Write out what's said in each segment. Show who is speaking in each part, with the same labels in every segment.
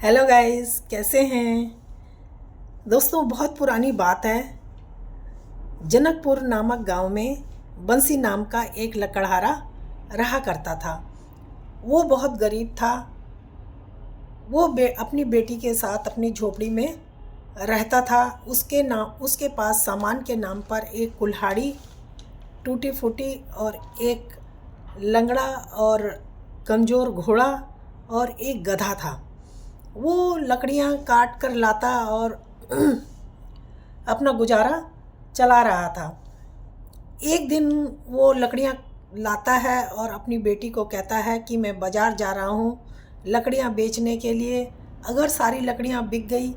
Speaker 1: Hello guys, कैसे हैं दोस्तों। बहुत पुरानी बात है। जनकपुर नामक गांव में बंसी नाम का एक लकड़हारा रहा करता था। वो बहुत गरीब था। वो अपनी बेटी के साथ अपनी झोपड़ी में रहता था। उसके पास सामान के नाम पर एक कुल्हाड़ी, टूटी फूटी और एक लंगड़ा और कमज़ोर घोड़ा और एक गधा था। वो लकड़ियाँ काट कर लाता और अपना गुजारा चला रहा था। एक दिन वो लकड़ियाँ लाता है और अपनी बेटी को कहता है कि मैं बाज़ार जा रहा हूँ लकड़ियाँ बेचने के लिए। अगर सारी लकड़ियाँ बिक गई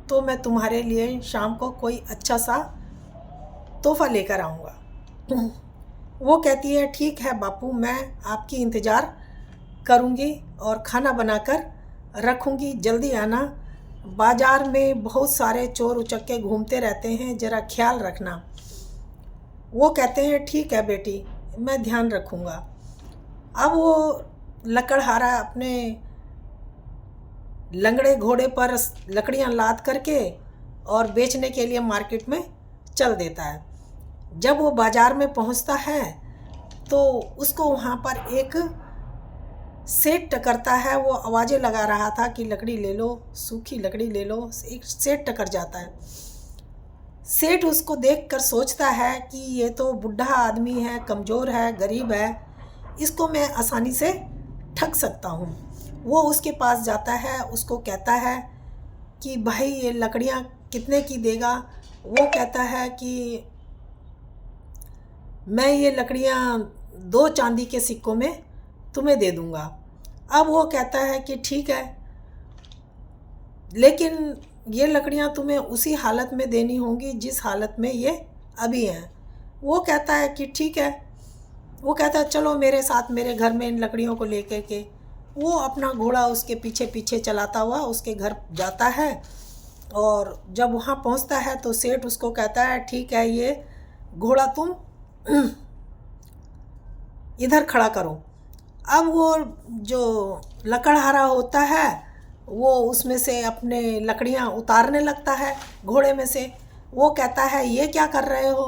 Speaker 1: तो मैं तुम्हारे लिए शाम को कोई अच्छा सा तोहफ़ा लेकर आऊँगा। वो कहती है, ठीक है बापू, मैं आपकी इंतज़ार करूँगी और खाना बनाकर रखूँगी, जल्दी आना। बाज़ार में बहुत सारे चोर उचक्के घूमते रहते हैं, ज़रा ख्याल रखना। वो कहते हैं, ठीक है बेटी, मैं ध्यान रखूँगा। अब वो लकड़हारा अपने लंगड़े घोड़े पर लकड़ियाँ लाद करके और बेचने के लिए मार्केट में चल देता है। जब वो बाज़ार में पहुंचता है तो उसको वहाँ पर एक सेठ टकरता है। वो आवाज़ें लगा रहा था कि लकड़ी ले लो, सूखी लकड़ी ले लो। एक सेठ टकर जाता है। सेठ उसको देखकर सोचता है कि ये तो बुढ़ा आदमी है, कमज़ोर है, गरीब है, इसको मैं आसानी से ठग सकता हूँ। वो उसके पास जाता है, उसको कहता है कि भाई ये लकड़ियाँ कितने की देगा। वो कहता है कि मैं ये लकड़ियाँ 2 चांदी के सिक्कों में तुम्हें दे दूँगा। अब वो कहता है कि ठीक है, लेकिन ये लकड़ियाँ तुम्हें उसी हालत में देनी होंगी जिस हालत में ये अभी हैं। वो कहता है कि ठीक है। वो कहता है, चलो मेरे साथ मेरे घर में इन लकड़ियों को लेकर के। वो अपना घोड़ा उसके पीछे पीछे चलाता हुआ उसके घर जाता है और जब वहाँ पहुँचता है तो सेठ उसको कहता है, ठीक है, ये घोड़ा तुम इधर खड़ा करो। अब वो जो लकड़हारा होता है वो उसमें से अपने लकड़ियाँ उतारने लगता है घोड़े में से। वो कहता है, ये क्या कर रहे हो।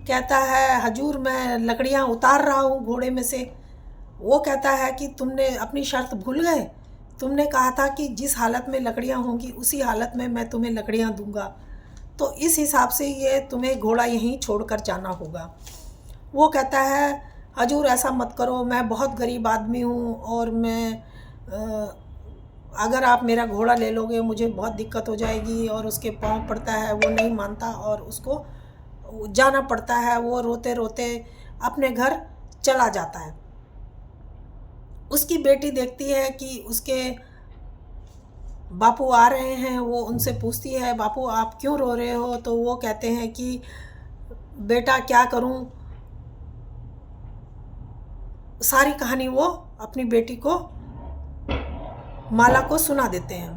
Speaker 1: कहता है, हजूर मैं लकड़ियाँ उतार रहा हूँ घोड़े में से। वो कहता है कि तुमने अपनी शर्त भूल गए। तुमने कहा था कि जिस हालत में लकड़ियाँ होंगी उसी हालत में मैं तुम्हें लकड़ियाँ दूंगा, तो इस हिसाब से ये तुम्हें घोड़ा यहीं छोड़कर जाना होगा। वो कहता है, हजूर ऐसा मत करो, मैं बहुत गरीब आदमी हूँ और अगर आप मेरा घोड़ा ले लोगे मुझे बहुत दिक्कत हो जाएगी। और उसके पाँव पड़ता है, वो नहीं मानता और उसको जाना पड़ता है। वो रोते रोते अपने घर चला जाता है। उसकी बेटी देखती है कि उसके बापू आ रहे हैं। वो उनसे पूछती है, बापू आप क्यों रो रहे हो। तो वो कहते हैं कि बेटा क्या करूं। सारी कहानी वो अपनी बेटी को, माला को सुना देते हैं।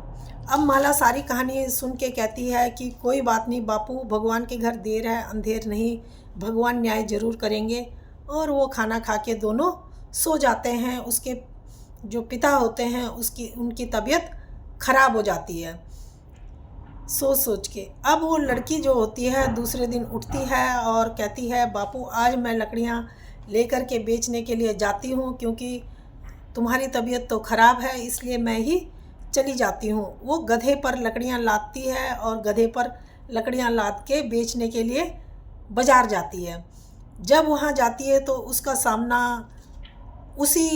Speaker 1: अब माला सारी कहानी सुन के कहती है कि कोई बात नहीं बापू, भगवान के घर देर है अंधेर नहीं, भगवान न्याय ज़रूर करेंगे। और वो खाना खा के दोनों सो जाते हैं। उसके जो पिता होते हैं उनकी तबीयत खराब हो जाती है सोच सोच के। अब वो लड़की जो होती है दूसरे दिन उठती है और कहती है, बापू आज मैं लकड़ियाँ लेकर के बेचने के लिए जाती हूँ, क्योंकि तुम्हारी तबीयत तो ख़राब है इसलिए मैं ही चली जाती हूँ। वो गधे पर लकड़ियाँ लादती है और गधे पर लकड़ियाँ लाद के बेचने के लिए बाज़ार जाती है। जब वहाँ जाती है तो उसका सामना उसी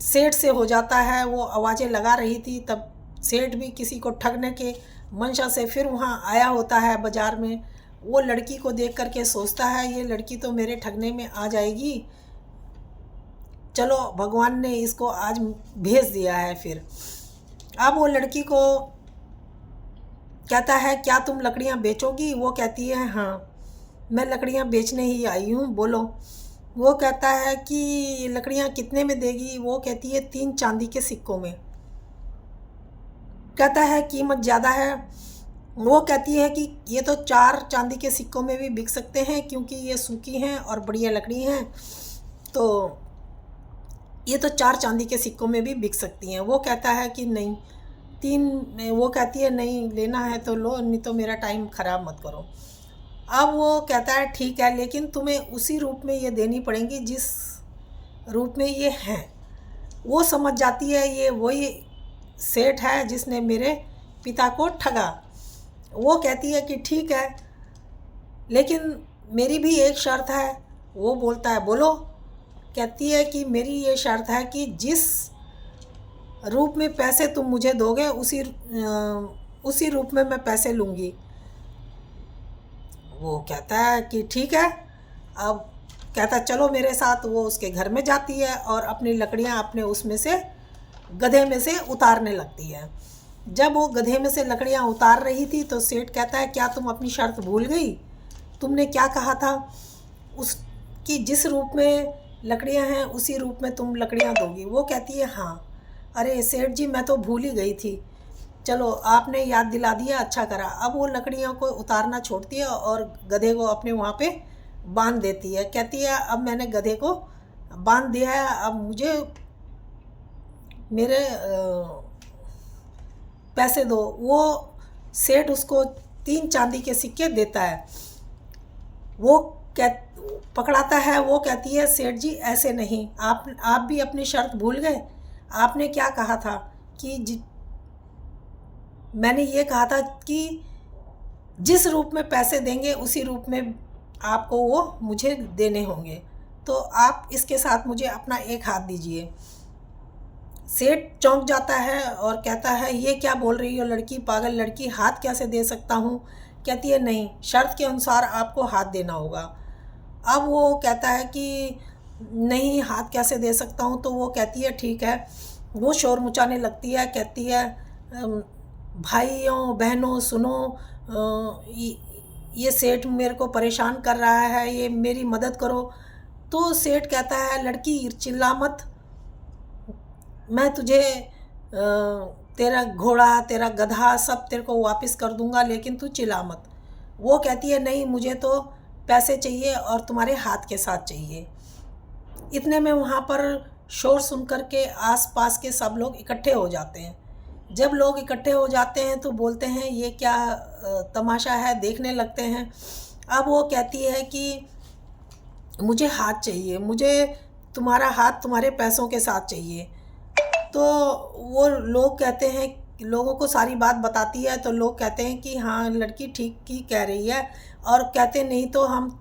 Speaker 1: सेठ से हो जाता है। वो आवाज़ें लगा रही थी, तब सेठ भी किसी को ठगने के मंशा से फिर वहाँ आया होता है बाज़ार में। वो लड़की को देख करके सोचता है, ये लड़की तो मेरे ठगने में आ जाएगी, चलो भगवान ने इसको आज भेज दिया है। फिर अब वो लड़की को कहता है, क्या तुम लकड़ियाँ बेचोगी। वो कहती है, हाँ मैं लकड़ियाँ बेचने ही आई हूँ, बोलो। वो कहता है कि लकड़ियाँ कितने में देगी। वो कहती है 3 चांदी के सिक्कों में। कहता है कीमत ज़्यादा है। वो कहती है कि ये तो 4 चांदी के सिक्कों में भी बिक सकते हैं, क्योंकि ये सूखी हैं और बढ़िया लकड़ी हैं, तो ये तो 4 चांदी के सिक्कों में भी बिक सकती हैं। वो कहता है कि नहीं, 3, वो कहती है नहीं लेना है तो लो, नहीं तो मेरा टाइम ख़राब मत करो। अब वो कहता है ठीक है, लेकिन तुम्हें उसी रूप में ये देनी पड़ेंगी जिस रूप में ये हैं। वो समझ जाती है ये वही सेठ है जिसने मेरे पिता को ठगा। वो कहती है कि ठीक है, लेकिन मेरी भी एक शर्त है। वो बोलता है बोलो। कहती है कि मेरी ये शर्त है कि जिस रूप में पैसे तुम मुझे दोगे उसी रूप में मैं पैसे लूँगी। वो कहता है कि ठीक है। अब कहता है चलो मेरे साथ। वो उसके घर में जाती है और अपनी लकड़ियाँ अपने उसमें से गधे में से उतारने लगती है। जब वो गधे में से लकड़ियाँ उतार रही थी तो सेठ कहता है क्या तुम अपनी शर्त भूल गई? तुमने क्या कहा था उसकी जिस रूप में लकड़ियाँ हैं उसी रूप में तुम लकड़ियाँ दोगी? वो कहती है हाँ। अरे सेठ जी, मैं तो भूल ही गई थी, चलो आपने याद दिला दिया, अच्छा करा। अब वो लकड़ियों को उतारना छोड़ती है और गधे को अपने वहाँ पे बांध देती है। कहती है अब मैंने गधे को बांध दिया है, अब मुझे मेरे पैसे दो। वो सेठ उसको 3 चांदी के सिक्के देता है। वो पकड़ाता है। वो कहती है सेठ जी ऐसे नहीं, आप भी अपनी शर्त भूल गए। आपने क्या कहा था कि मैंने ये कहा था कि जिस रूप में पैसे देंगे उसी रूप में आपको वो मुझे देने होंगे, तो आप इसके साथ मुझे अपना एक हाथ दीजिए। सेठ चौंक जाता है और कहता है ये क्या बोल रही हो लड़की, पागल लड़की, हाथ कैसे दे सकता हूँ? कहती है नहीं, शर्त के अनुसार आपको हाथ देना होगा। अब वो कहता है कि नहीं, हाथ कैसे दे सकता हूँ? तो वो कहती है ठीक है। वो शोर मचाने लगती है। कहती है भाइयों बहनों सुनो, ये सेठ मेरे को परेशान कर रहा है, ये मेरी मदद करो। तो सेठ कहता है लड़की चिल्ला मत, मैं तुझे तेरा घोड़ा तेरा गधा सब तेरे को वापस कर दूंगा, लेकिन तू चिल्ला मत। वो कहती है नहीं, मुझे तो पैसे चाहिए और तुम्हारे हाथ के साथ चाहिए। इतने में वहाँ पर शोर सुन कर के आसपास के सब लोग इकट्ठे हो जाते हैं। जब लोग इकट्ठे हो जाते हैं तो बोलते हैं ये क्या तमाशा है, देखने लगते हैं। अब वो कहती है कि मुझे हाथ चाहिए, मुझे तुम्हारा हाथ तुम्हारे पैसों के साथ चाहिए। तो वो लोग कहते हैं, लोगों को सारी बात बताती है तो लोग कहते हैं कि हाँ लड़की ठीक ही कह रही है। और कहते नहीं तो हम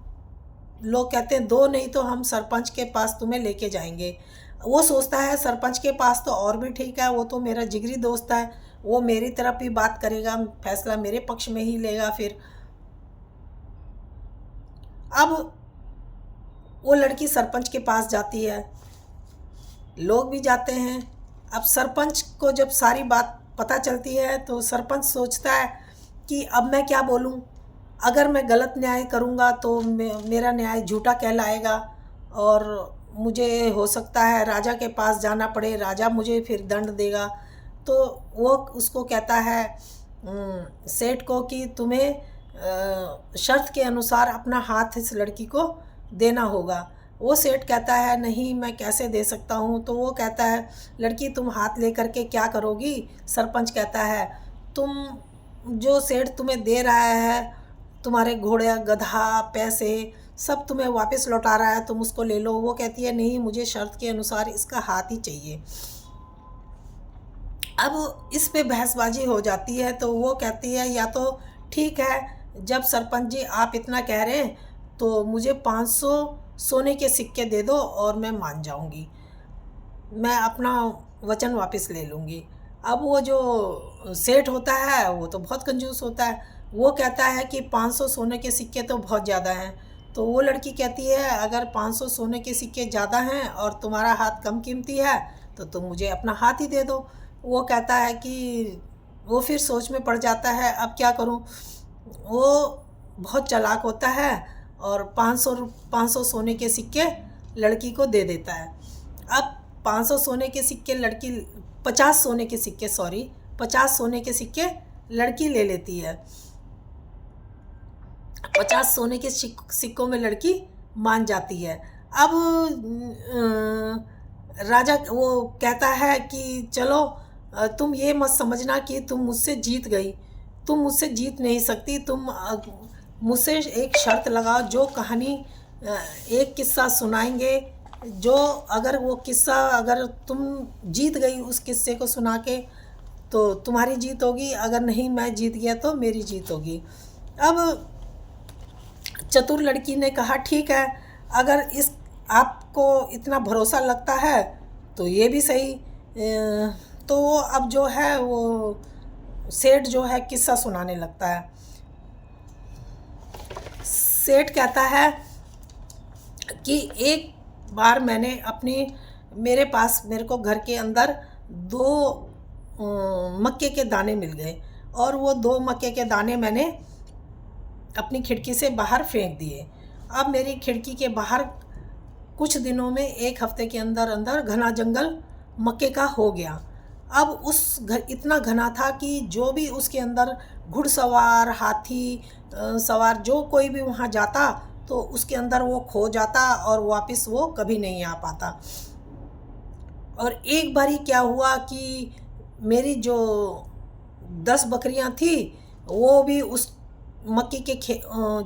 Speaker 1: लोग कहते हैं दो नहीं तो हम सरपंच के पास तुम्हें लेके जाएंगे। वो सोचता है सरपंच के पास तो और भी ठीक है, वो तो मेरा जिगरी दोस्त है, वो मेरी तरफ ही बात करेगा, फैसला मेरे पक्ष में ही लेगा। फिर अब वो लड़की सरपंच के पास जाती है, लोग भी जाते हैं। अब सरपंच को जब सारी बात पता चलती है तो सरपंच सोचता है कि अब मैं क्या बोलूं, अगर मैं गलत न्याय करूंगा तो मेरा न्याय झूठा कहलाएगा और मुझे हो सकता है राजा के पास जाना पड़े, राजा मुझे फिर दंड देगा। तो वो उसको कहता है सेठ को कि तुम्हें शर्त के अनुसार अपना हाथ इस लड़की को देना होगा। वो सेठ कहता है नहीं, मैं कैसे दे सकता हूँ। तो वो कहता है लड़की तुम हाथ लेकर के क्या करोगी? सरपंच कहता है तुम जो सेठ तुम्हें दे रहा है, तुम्हारे घोड़े गधा पैसे सब तुम्हें वापस लौटा रहा है, तुम उसको ले लो। वो कहती है नहीं, मुझे शर्त के अनुसार इसका हाथ ही चाहिए। अब इस पे बहसबाजी हो जाती है। तो वो कहती है या तो ठीक है, जब सरपंच जी आप इतना कह रहे हैं तो मुझे 500 सोने के सिक्के दे दो और मैं मान जाऊंगी, मैं अपना वचन वापस ले लूँगी। अब वो जो सेठ होता है वो तो बहुत कंजूस होता है। वो कहता है कि 500 सोने के सिक्के तो बहुत ज़्यादा हैं। तो वो लड़की कहती है अगर 500 सोने के सिक्के ज़्यादा हैं और तुम्हारा हाथ कम कीमती है तो तुम मुझे अपना हाथ ही दे दो। वो कहता है कि वो फिर सोच में पड़ जाता है अब क्या करूं। वो बहुत चालाक होता है और 500 सोने के सिक्के लड़की को दे देता है। अब 500 सोने के सिक्के लड़की 50 सोने के सिक्के 50 सोने के सिक्के लड़की ले लेती है। 50 सोने के सिक्कों में लड़की मान जाती है। अब राजा वो कहता है कि चलो तुम ये मत समझना कि तुम मुझसे जीत गई, तुम मुझसे जीत नहीं सकती, तुम मुझसे एक शर्त लगाओ, जो कहानी एक किस्सा सुनाएंगे, जो अगर वो किस्सा अगर तुम जीत गई उस किस्से को सुना के तो तुम्हारी जीत होगी, अगर नहीं मैं जीत गया तो मेरी जीत होगी। अब चतुर लड़की ने कहा ठीक है, अगर इस आपको इतना भरोसा लगता है तो ये भी सही। तो वो अब जो है वो सेठ जो है किस्सा सुनाने लगता है। सेठ कहता है कि एक बार मैंने मेरे पास मेरे को घर के अंदर 2 मक्के के दाने मिल गए और वो 2 मक्के के दाने मैंने अपनी खिड़की से बाहर फेंक दिए। अब मेरी खिड़की के बाहर कुछ दिनों में 1 हफ्ते के अंदर अंदर घना जंगल मक्के का हो गया। अब उस घर इतना घना था कि जो भी उसके अंदर घुड़सवार, हाथी सवार जो कोई भी वहाँ जाता तो उसके अंदर वो खो जाता और वापस वो कभी नहीं आ पाता। और एक बारी क्या हुआ कि मेरी जो 10 बकरियां थी वो भी उस मक्की के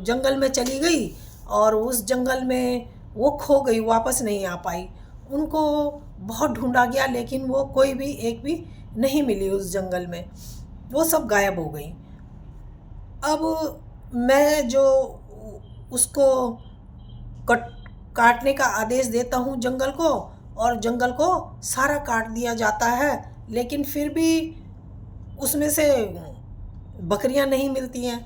Speaker 1: जंगल में चली गई और उस जंगल में वो खो गई, वापस नहीं आ पाई। उनको बहुत ढूंढा गया लेकिन वो कोई भी एक भी नहीं मिली उस जंगल में, वो सब गायब हो गई। अब मैं जो उसको काटने का आदेश देता हूँ जंगल को, और जंगल को सारा काट दिया जाता है, लेकिन फिर भी उसमें से बकरियां नहीं मिलती हैं।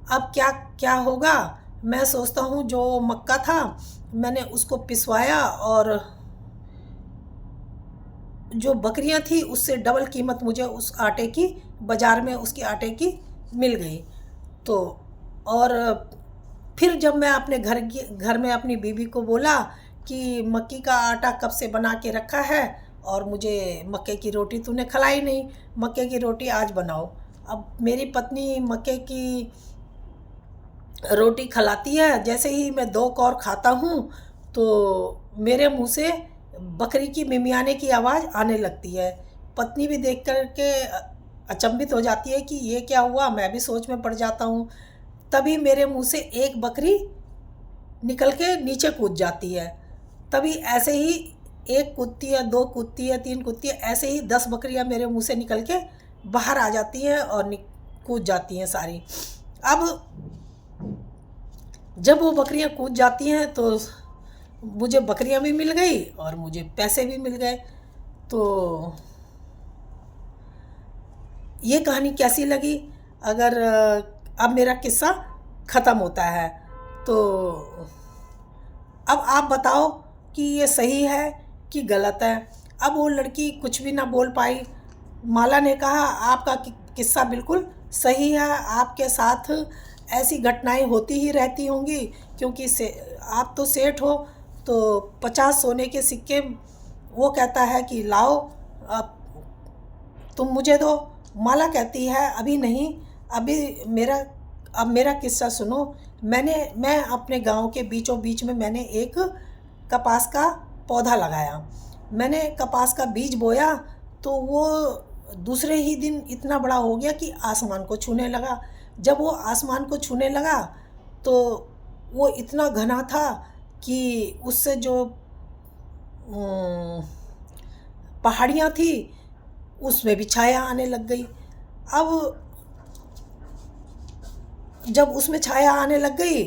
Speaker 1: अब क्या क्या होगा, मैं सोचता हूँ जो मक्का था मैंने उसको पिसवाया और जो बकरियां थी उससे डबल कीमत मुझे उस आटे की बाज़ार में उसकी आटे की मिल गई। तो और फिर जब मैं अपने घर में अपनी बीवी को बोला कि मक्की का आटा कब से बना के रखा है और मुझे मक्के की रोटी तूने खिलाई नहीं, मक्के की रोटी आज बनाओ। अब मेरी पत्नी मक्के की रोटी खिलाती है, जैसे ही मैं 2 कौर खाता हूँ तो मेरे मुंह से बकरी की मिमियाने की आवाज़ आने लगती है। पत्नी भी देख कर के अचंभित हो जाती है कि ये क्या हुआ, मैं भी सोच में पड़ जाता हूँ। तभी मेरे मुंह से एक बकरी निकल के नीचे कूद जाती है। तभी ऐसे ही 1 कूदती है, 2 कूदती है, 3 कूदती है, ऐसे ही 10 बकरियां मेरे मुंह से निकल के बाहर आ जाती हैं और कूद जाती हैं सारी। अब जब वो बकरियां कूद जाती हैं तो मुझे बकरियां भी मिल गई और मुझे पैसे भी मिल गए। तो ये कहानी कैसी लगी? अगर अब मेरा किस्सा ख़त्म होता है तो अब आप बताओ कि ये सही है कि गलत है। अब वो लड़की कुछ भी ना बोल पाई। माला ने कहा आपका किस्सा बिल्कुल सही है, आपके साथ ऐसी घटनाएं होती ही रहती होंगी, क्योंकि आप तो सेठ हो तो 50 सोने के सिक्के वो कहता है कि लाओ अब तुम मुझे दो। माला कहती है अभी नहीं, अभी मेरा किस्सा सुनो। मैं अपने गांव के बीचों बीच में मैंने एक कपास का पौधा लगाया। मैंने कपास का बीज बोया तो वो दूसरे ही दिन इतना बड़ा हो गया कि आसमान को छूने लगा। जब वो आसमान को छूने लगा तो वो इतना घना था कि उससे जो पहाड़ियाँ थी उसमें भी छाया आने लग गई। अब जब उसमें छाया आने लग गई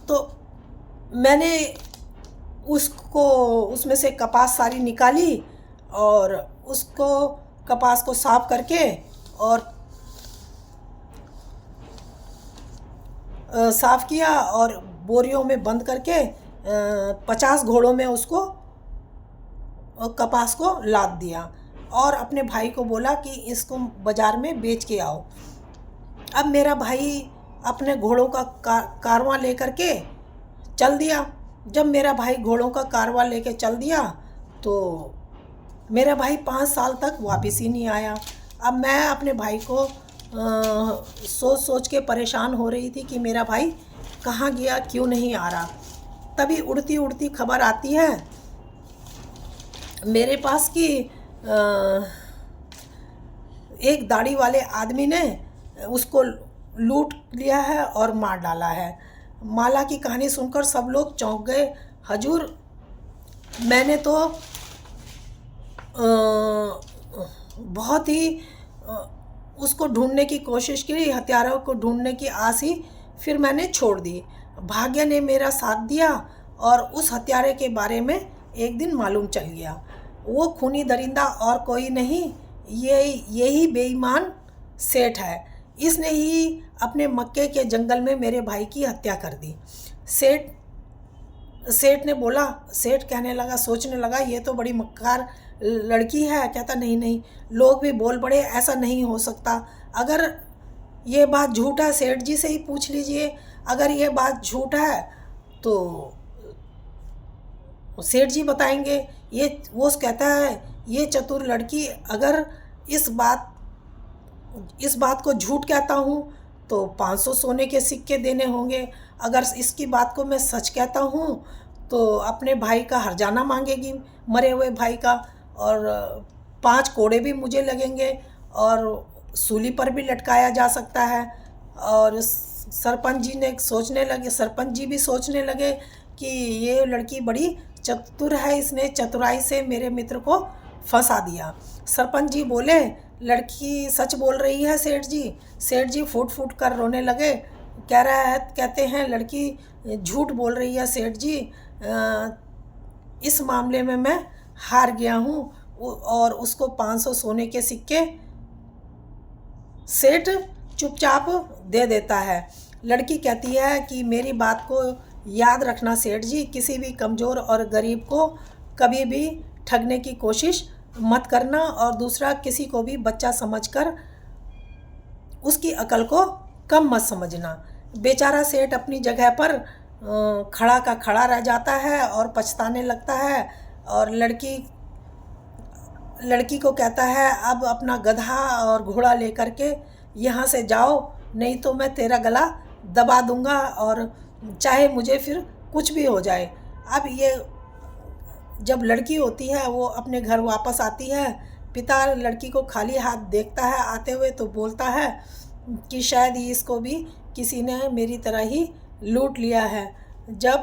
Speaker 1: तो मैंने उसमें से कपास सारी निकाली और उसको कपास को साफ करके और साफ़ किया और बोरियों में बंद करके 50 घोड़ों में उसको कपास को लाद दिया और अपने भाई को बोला कि इसको बाज़ार में बेच के आओ। अब मेरा भाई अपने घोड़ों का कारवां लेकर के चल दिया। जब मेरा भाई घोड़ों का कारवां लेके चल दिया तो मेरा भाई 5 साल तक वापस ही नहीं आया। अब मैं अपने भाई को सोच सोच के परेशान हो रही थी कि मेरा भाई कहाँ गया, क्यों नहीं आ रहा। तभी उड़ती उड़ती खबर आती है मेरे पास कि एक दाढ़ी वाले आदमी ने उसको लूट लिया है और मार डाला है। माला की कहानी सुनकर सब लोग चौंक गए। हजूर, मैंने तो बहुत ही उसको ढूंढने की कोशिश की, हत्यारों को ढूंढने की आस ही फिर मैंने छोड़ दी। भाग्य ने मेरा साथ दिया और उस हत्यारे के बारे में एक दिन मालूम चल गया। वो खूनी दरिंदा और कोई नहीं, यही बेईमान सेठ है। इसने ही अपने मक्के के जंगल में मेरे भाई की हत्या कर दी। सेठ ने बोला। सेठ कहने लगा, सोचने लगा, ये तो बड़ी मक्कार लड़की है। कहता नहीं नहीं, लोग भी बोल पड़े, ऐसा नहीं हो सकता। अगर ये बात झूठ है, सेठ जी से ही पूछ लीजिए। अगर ये बात झूठ है तो सेठ जी बताएंगे। ये वो कहता है, ये चतुर लड़की, अगर इस बात को झूठ कहता हूँ तो 500 सोने के सिक्के देने होंगे। अगर इसकी बात को मैं सच कहता हूँ तो अपने भाई का हर्जाना मांगेगी, मरे हुए भाई का, और 5 कोड़े भी मुझे लगेंगे और सूली पर भी लटकाया जा सकता है। और सरपंच जी भी सोचने लगे कि ये लड़की बड़ी चतुर है, इसने चतुराई से मेरे मित्र को फंसा दिया। सरपंच जी बोले, लड़की सच बोल रही है सेठ जी। सेठ जी फूट फूट कर रोने लगे। कहते हैं लड़की झूठ बोल रही है सेठ जी। इस मामले में मैं हार गया हूँ। और उसको 500 सोने के सिक्के सेठ चुपचाप दे देता है। लड़की कहती है कि मेरी बात को याद रखना सेठ जी, किसी भी कमज़ोर और गरीब को कभी भी ठगने की कोशिश मत करना, और दूसरा, किसी को भी बच्चा समझकर उसकी अकल को कम मत समझना। बेचारा सेठ अपनी जगह पर खड़ा का खड़ा रह जाता है और पछताने लगता है। और लड़की को कहता है, अब अपना गधा और घोड़ा लेकर के यहाँ से जाओ, नहीं तो मैं तेरा गला दबा दूंगा, और चाहे मुझे फिर कुछ भी हो जाए। अब ये जब लड़की होती है वो अपने घर वापस आती है, पिता लड़की को खाली हाथ देखता है आते हुए, तो बोलता है कि शायद इसको भी किसी ने मेरी तरह ही लूट लिया है। जब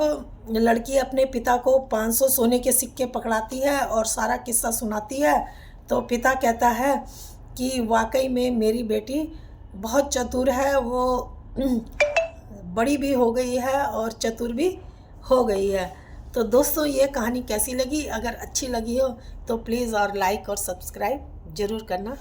Speaker 1: लड़की अपने पिता को 500 सोने के सिक्के पकड़ाती है और सारा किस्सा सुनाती है, तो पिता कहता है कि वाकई में मेरी बेटी बहुत चतुर है, वो बड़ी भी हो गई है और चतुर भी हो गई है। तो दोस्तों, ये कहानी कैसी लगी? अगर अच्छी लगी हो तो प्लीज़ और लाइक और सब्सक्राइब ज़रूर करना।